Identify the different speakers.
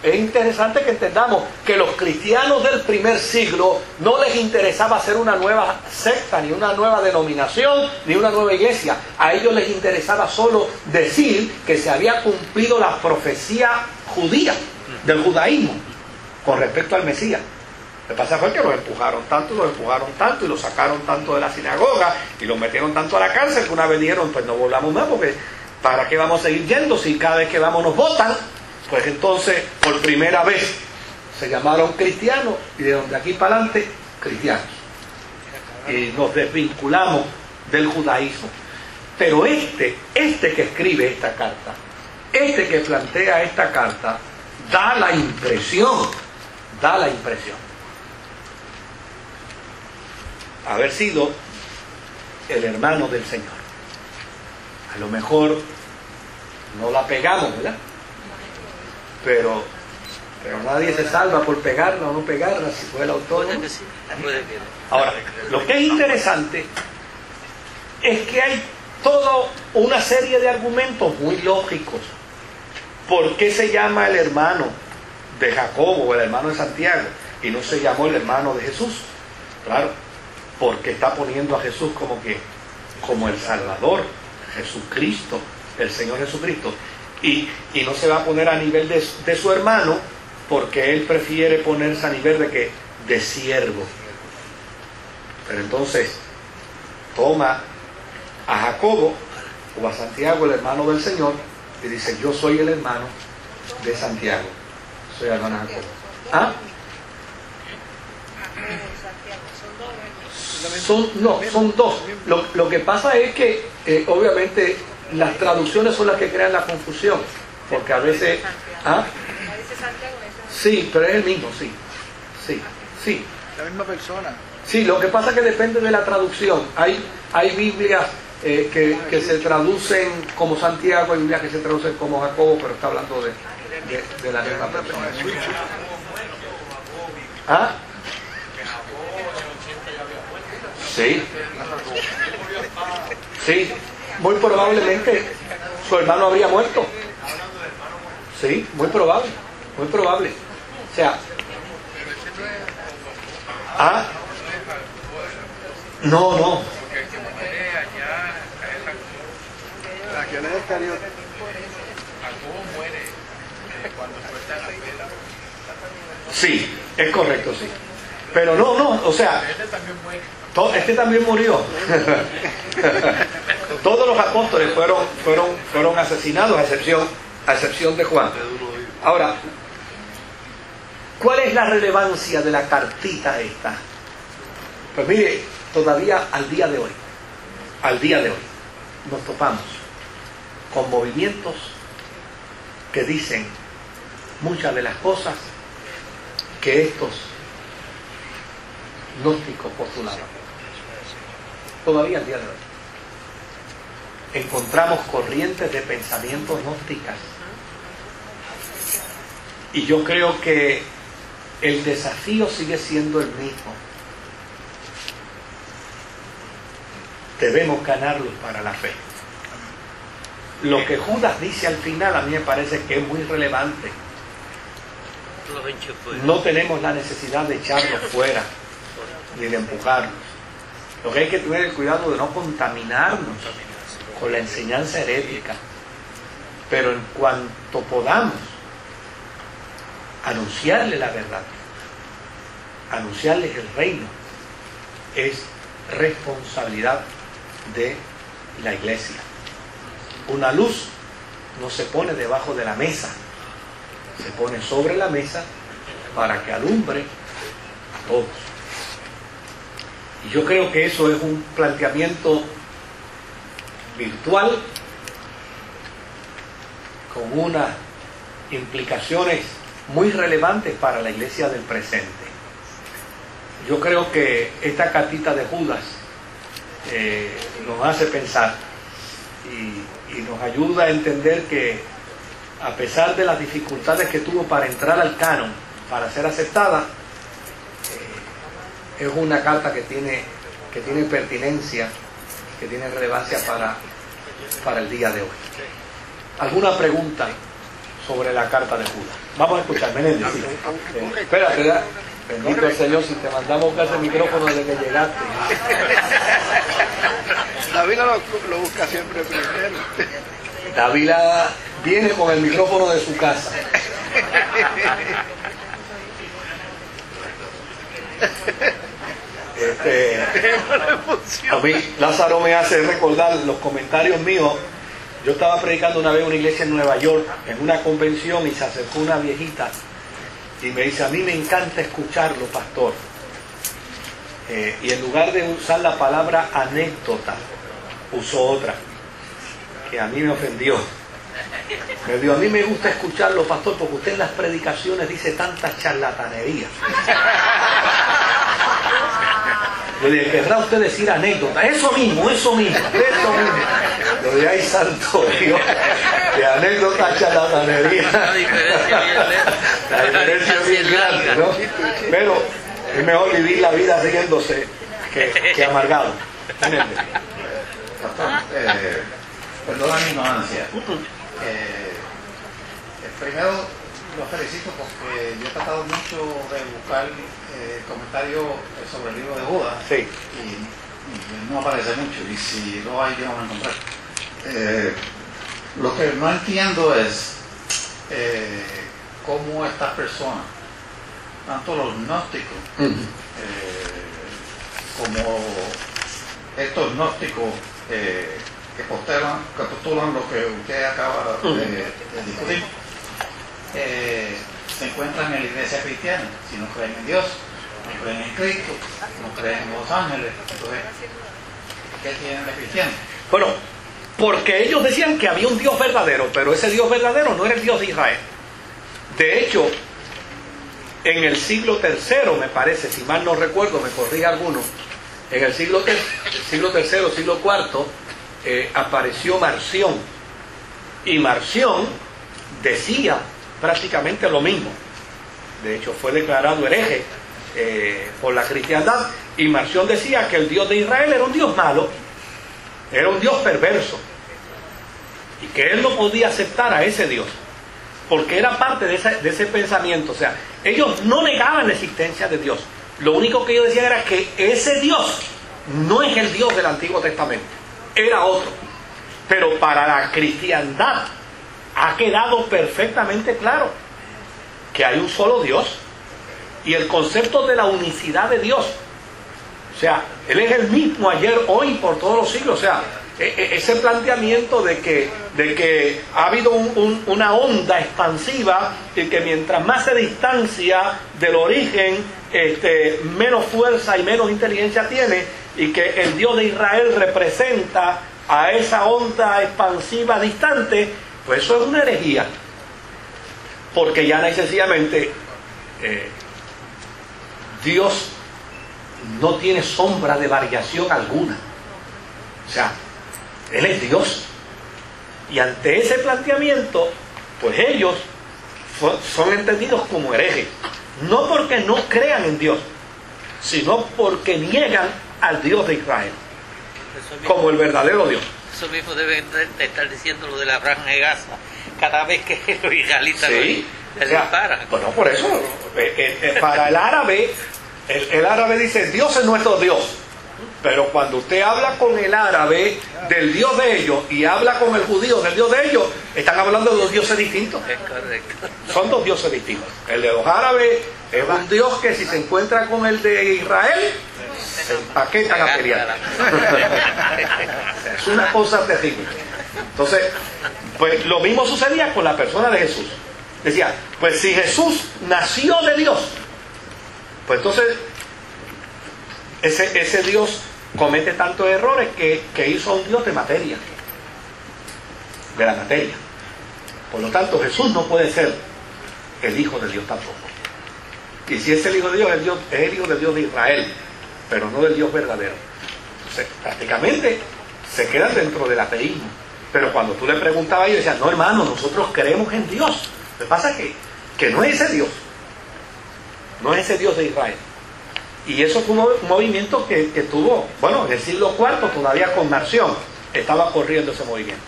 Speaker 1: es interesante que entendamos que los cristianos del primer siglo no les interesaba hacer una nueva secta, ni una nueva denominación, ni una nueva iglesia. A ellos les interesaba solo decir que se había cumplido la profecía judía, del judaísmo, con respecto al Mesías. Lo que pasa fue que los empujaron tanto y los sacaron tanto de la sinagoga y los metieron tanto a la cárcel que una vez dijeron, pues no volvamos más, porque ¿para qué vamos a seguir yendo si cada vez que vamos nos votan? Pues entonces, por primera vez, se llamaron cristianos y de donde aquí para adelante, cristianos. Y nos desvinculamos del judaísmo. Pero este que escribe esta carta, este que plantea esta carta, da la impresión haber sido el hermano del Señor. A lo mejor no la pegamos, ¿verdad? Pero nadie se salva por pegarla o no pegarla, si fue el autor. Ahora, lo que es interesante es que hay toda una serie de argumentos muy lógicos. ¿Por qué se llama el hermano de Jacobo o el hermano de Santiago y no se llamó el hermano de Jesús? Claro, porque está poniendo a Jesús como el Salvador, Jesucristo, el Señor Jesucristo. Y no se va a poner a nivel de su hermano, porque él prefiere ponerse a nivel de siervo. Pero entonces toma a Jacobo o a Santiago, el hermano del Señor, y dice: yo soy el hermano de Santiago, soy el hermano de Jacobo. ¿Ah? Son dos. Lo que pasa es que obviamente las traducciones son las que crean la confusión, porque a veces... ¿ah? Sí, pero es el mismo, sí.
Speaker 2: La misma persona.
Speaker 1: Sí, lo que pasa es que depende de la traducción. Hay Biblias que se traducen como Santiago, hay Biblias que se traducen como Jacobo, pero está hablando de la misma persona. ¿Ah? Sí, muy probablemente su hermano habría muerto. Sí, muy probable. O sea, no. Sí, es correcto, sí. Pero no, o sea, este también murió. Todos los apóstoles fueron asesinados, a excepción de Juan. Ahora, ¿cuál es la relevancia de la cartita esta? Pues mire, todavía al día de hoy, nos topamos con movimientos que dicen muchas de las cosas que estos gnósticos postulaban. Todavía al día de hoy encontramos corrientes de pensamientos gnósticas, y yo creo que el desafío sigue siendo el mismo. Debemos ganarlos para la fe. Lo que Judas dice al final a mí me parece que es muy relevante. No tenemos la necesidad de echarlos fuera ni de empujarlos. Lo que hay que tener el cuidado de no contaminarnos con la enseñanza herética, pero en cuanto podamos anunciarle la verdad, anunciarles el reino, es responsabilidad de la iglesia. Una luz no se pone debajo de la mesa, se pone sobre la mesa para que alumbre a todos. Y yo creo que eso es un planteamiento virtual con unas implicaciones muy relevantes para la iglesia del presente. Yo creo que esta cartita de Judas nos hace pensar y nos ayuda a entender que, a pesar de las dificultades que tuvo para entrar al canon, para ser aceptada, es una carta que tiene pertinencia, que tiene relevancia para el día de hoy. ¿Alguna pregunta sobre la carta de Judas. Vamos a escuchar, Menéndez. Sí. Espérate, ¿verdad? Bendito el Señor, si te mandamos a buscar el micrófono desde que llegaste.
Speaker 2: David lo busca siempre primero.
Speaker 1: David viene con el micrófono de su casa. A mí Lázaro me hace recordar los comentarios míos. Yo estaba predicando una vez en una iglesia en Nueva York, en una convención, y se acercó una viejita y me dice: a mí me encanta escucharlo, pastor. Y en lugar de usar la palabra anécdota, usó otra que a mí me ofendió. Me dijo: a mí me gusta escucharlo, pastor, porque usted en las predicaciones dice tantas charlatanerías. Yo dije: ¿querrá usted decir anécdota? Eso mismo. Yo dije: ay, santo Dios, de anécdota a charlatanería. La diferencia es bien grande, ¿no? Pero es mejor vivir la vida riéndose que amargado.
Speaker 3: Pastor, perdona mi ignorancia. Primero lo felicito porque yo he tratado mucho de buscar comentarios sobre el libro de Judas.
Speaker 1: Sí.
Speaker 3: Y no aparece mucho, y si lo hay yo no lo encontré. Lo que no entiendo es cómo estas personas, tanto los gnósticos como estos gnósticos que postulan lo que usted acaba de discutir, se encuentran en la iglesia cristiana. Si no creen en Dios, no creen en Cristo, no creen en los ángeles, entonces, ¿qué tienen de cristiano?
Speaker 1: Bueno, porque ellos decían que había un Dios verdadero, pero ese Dios verdadero no era el Dios de Israel. De hecho, en el siglo III, me parece, si mal no recuerdo, me corrija alguno, en el siglo III, siglo IV, apareció Marción. Y Marción decía prácticamente lo mismo. De hecho, fue declarado hereje por la cristiandad. Y Marción decía que el Dios de Israel era un Dios malo, era un Dios perverso, y que él no podía aceptar a ese Dios, porque era parte de ese pensamiento. O sea, ellos no negaban la existencia de Dios. Lo único que ellos decían era que ese Dios no es el Dios del Antiguo Testamento, era otro. Pero para la cristiandad ha quedado perfectamente claro que hay un solo Dios, y el concepto de la unicidad de Dios. O sea, Él es el mismo ayer, hoy, por todos los siglos. O sea, ese planteamiento de que ha habido una onda expansiva, y que mientras más se distancia del origen, menos fuerza y menos inteligencia tiene, y que el Dios de Israel representa a esa onda expansiva distante, pues eso es una herejía. Porque ya no sencillamente Dios no tiene sombra de variación alguna. O sea, Él es Dios. Y ante ese planteamiento, pues ellos son entendidos como herejes. No porque no crean en Dios, sino porque niegan al Dios de Israel como el verdadero Dios.
Speaker 4: Eso mismo deben de estar diciendo lo de la franja de Gaza cada vez que los israelitas
Speaker 1: sí,
Speaker 4: le disparan.
Speaker 1: Bueno, por eso, para el árabe, el árabe dice: Dios es nuestro Dios. Pero cuando usted habla con el árabe del Dios de ellos y habla con el judío del Dios de ellos, están hablando de dos dioses distintos.
Speaker 4: Es correcto.
Speaker 1: Son dos dioses distintos. El de los árabes es un Dios que, si se encuentra con el de Israel, se empaquetan a pelear. Es una cosa terrible. Entonces, pues lo mismo sucedía con la persona de Jesús. Decía: pues si Jesús nació de Dios, pues entonces ese Dios comete tantos errores que hizo a un Dios de materia, de la materia. Por lo tanto, Jesús no puede ser el Hijo de Dios tampoco. Y si es el Hijo de Dios, es el Hijo del Dios de Israel, pero no del Dios verdadero. Entonces, prácticamente se quedan dentro del ateísmo. Pero cuando tú le preguntabas, ellos decían: no, hermano, nosotros creemos en Dios. Lo que pasa es que no es ese Dios, no es ese Dios de Israel. Y eso fue un movimiento que tuvo, bueno, en el siglo IV, todavía con Marción, estaba corriendo ese movimiento.